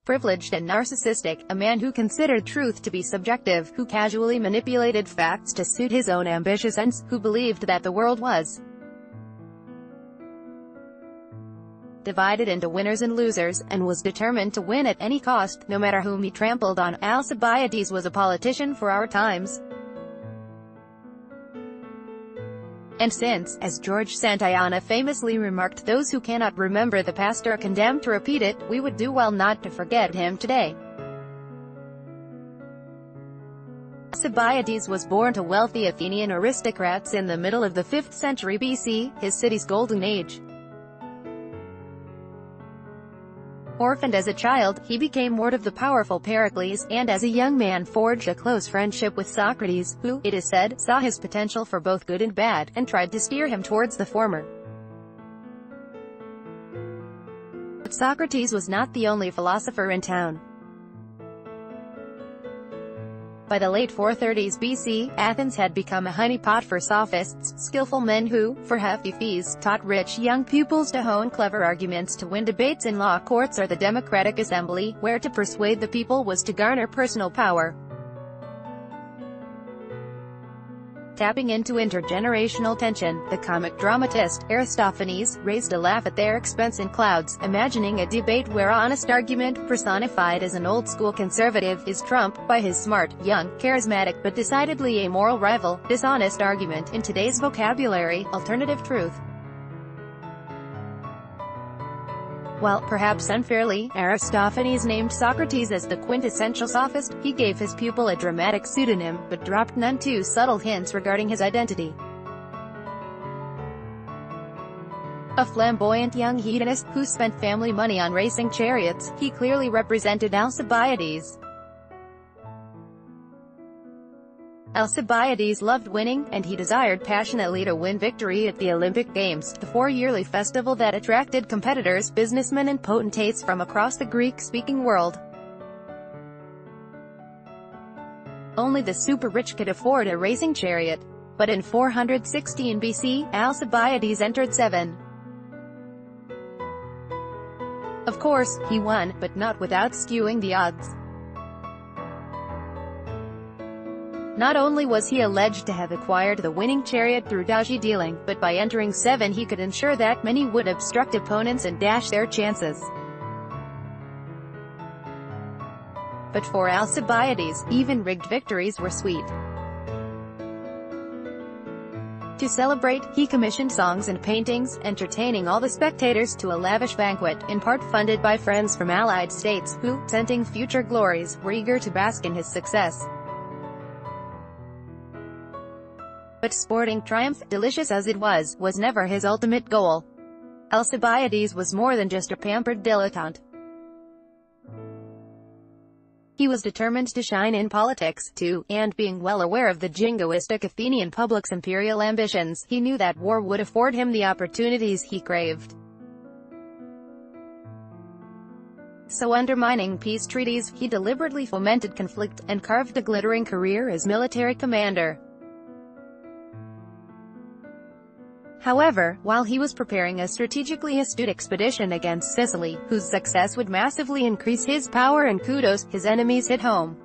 privileged and narcissistic, a man who considered truth to be subjective, who casually manipulated facts to suit his own ambitious ends, who believed that the world was divided into winners and losers, and was determined to win at any cost, no matter whom he trampled on. Alcibiades was a politician for our times. And since, as George Santayana famously remarked, those who cannot remember the past are condemned to repeat it, we would do well not to forget him today. Alcibiades was born to wealthy Athenian aristocrats in the middle of the 5th century BC, his city's golden age. Orphaned as a child, he became ward of the powerful Pericles, and as a young man forged a close friendship with Socrates, who, it is said, saw his potential for both good and bad, and tried to steer him towards the former. But Socrates was not the only philosopher in town. By the late 430s BC, Athens had become a honeypot for sophists, skillful men who, for hefty fees, taught rich young pupils to hone clever arguments to win debates in law courts or the democratic assembly, where to persuade the people was to garner personal power. Tapping into intergenerational tension, the comic dramatist, Aristophanes, raised a laugh at their expense in clouds, imagining a debate where honest argument, personified as an old-school conservative, is trumped by his smart, young, charismatic, but decidedly amoral rival. Dishonest argument, in today's vocabulary, alternative truth. While, perhaps unfairly, Aristophanes named Socrates as the quintessential sophist, he gave his pupil a dramatic pseudonym, but dropped none too subtle hints regarding his identity. A flamboyant young hedonist, who spent family money on racing chariots, he clearly represented Alcibiades. Alcibiades loved winning, and he desired passionately to win victory at the Olympic Games, the 4-yearly festival that attracted competitors, businessmen and potentates from across the Greek-speaking world. Only the super-rich could afford a racing chariot. But in 416 BC, Alcibiades entered 7. Of course, he won, but not without skewing the odds. Not only was he alleged to have acquired the winning chariot through dodgy dealing, but by entering 7 he could ensure that many would obstruct opponents and dash their chances. But for Alcibiades, even rigged victories were sweet. To celebrate, he commissioned songs and paintings, entertaining all the spectators to a lavish banquet, in part funded by friends from allied states, who, scenting future glories, were eager to bask in his success. But sporting triumph, delicious as it was never his ultimate goal. Alcibiades was more than just a pampered dilettante. He was determined to shine in politics, too, and being well aware of the jingoistic Athenian public's imperial ambitions, he knew that war would afford him the opportunities he craved. So undermining peace treaties, he deliberately fomented conflict, and carved a glittering career as military commander. However, while he was preparing a strategically astute expedition against Sicily, whose success would massively increase his power and kudos, his enemies hit home.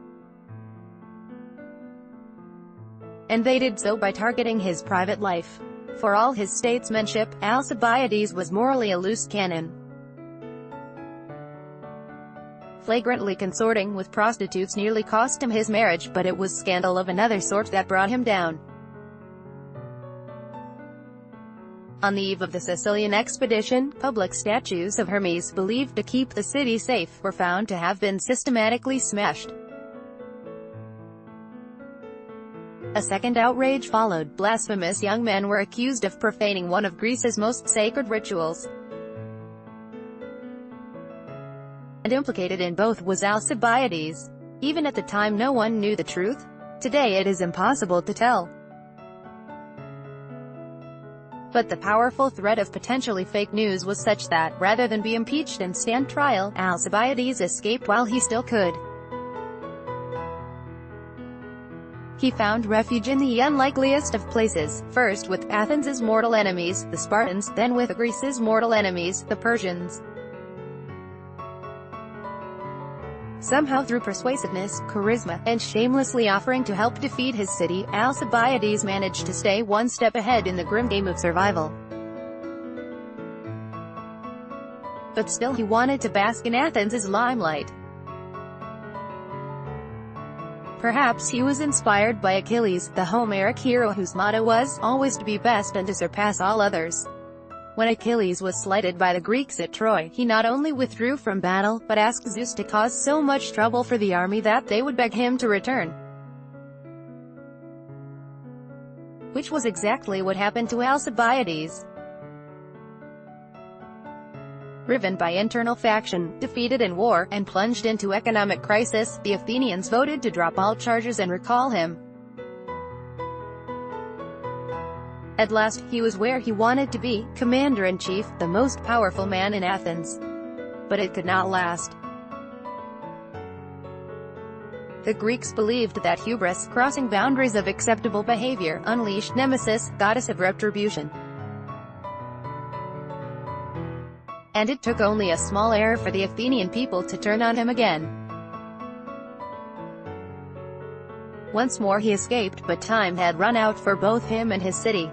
And they did so by targeting his private life. For all his statesmanship, Alcibiades was morally a loose cannon. Flagrantly consorting with prostitutes nearly cost him his marriage, but it was scandal of another sort that brought him down. On the eve of the Sicilian expedition, public statues of Hermes, believed to keep the city safe, were found to have been systematically smashed. A second outrage followed. Blasphemous young men were accused of profaning one of Greece's most sacred rituals. And implicated in both was Alcibiades. Even at the time no one knew the truth. Today it is impossible to tell. But the powerful threat of potentially fake news was such that, rather than be impeached and stand trial, Alcibiades escaped while he still could. He found refuge in the unlikeliest of places, first with Athens' mortal enemies, the Spartans, then with Greece's mortal enemies, the Persians. Somehow through persuasiveness, charisma, and shamelessly offering to help defeat his city, Alcibiades managed to stay one step ahead in the grim game of survival. But still he wanted to bask in Athens' limelight. Perhaps he was inspired by Achilles, the Homeric hero whose motto was, always to be best and to surpass all others. When Achilles was slighted by the Greeks at Troy, he not only withdrew from battle, but asked Zeus to cause so much trouble for the army that they would beg him to return. Which was exactly what happened to Alcibiades. Riven by internal faction, defeated in war, and plunged into economic crisis, the Athenians voted to drop all charges and recall him. At last, he was where he wanted to be, commander-in-chief, the most powerful man in Athens. But it could not last. The Greeks believed that hubris, crossing boundaries of acceptable behavior, unleashed Nemesis, goddess of retribution. And it took only a small error for the Athenian people to turn on him again. Once more he escaped, but time had run out for both him and his city.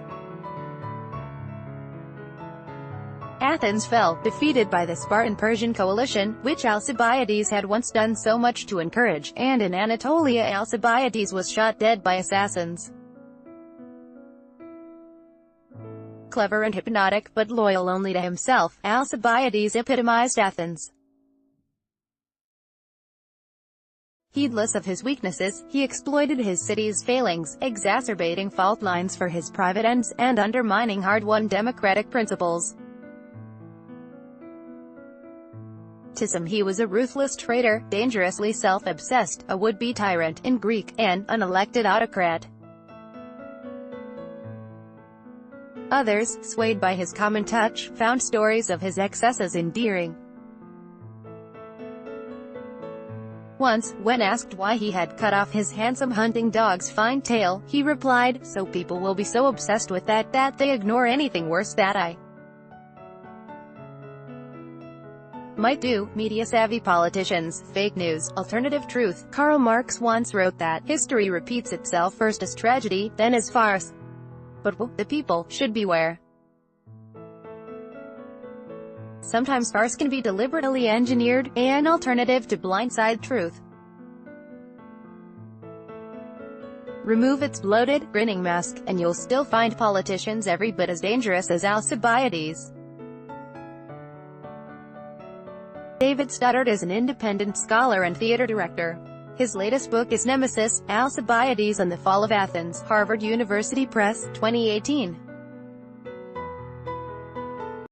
Athens fell, defeated by the Spartan-Persian coalition, which Alcibiades had once done so much to encourage, and in Anatolia Alcibiades was shot dead by assassins. Clever and hypnotic, but loyal only to himself, Alcibiades epitomized Athens. Heedless of his weaknesses, he exploited his city's failings, exacerbating fault lines for his private ends, and undermining hard-won democratic principles. To some he was a ruthless traitor, dangerously self-obsessed, a would-be tyrant, in Greek, and an elected autocrat. Others, swayed by his common touch, found stories of his excesses endearing. Once, when asked why he had cut off his handsome hunting dog's fine tail, he replied, "So people will be so obsessed with that they ignore anything worse that I might do." Media-savvy politicians, fake news, alternative truth. Karl Marx once wrote that, history repeats itself first as tragedy, then as farce. But the people should beware. Sometimes farce can be deliberately engineered, an alternative to blindside truth. Remove its bloated, grinning mask, and you'll still find politicians every bit as dangerous as Alcibiades. David Studdert is an independent scholar and theater director. His latest book is Nemesis, Alcibiades and the Fall of Athens, Harvard University Press, 2018.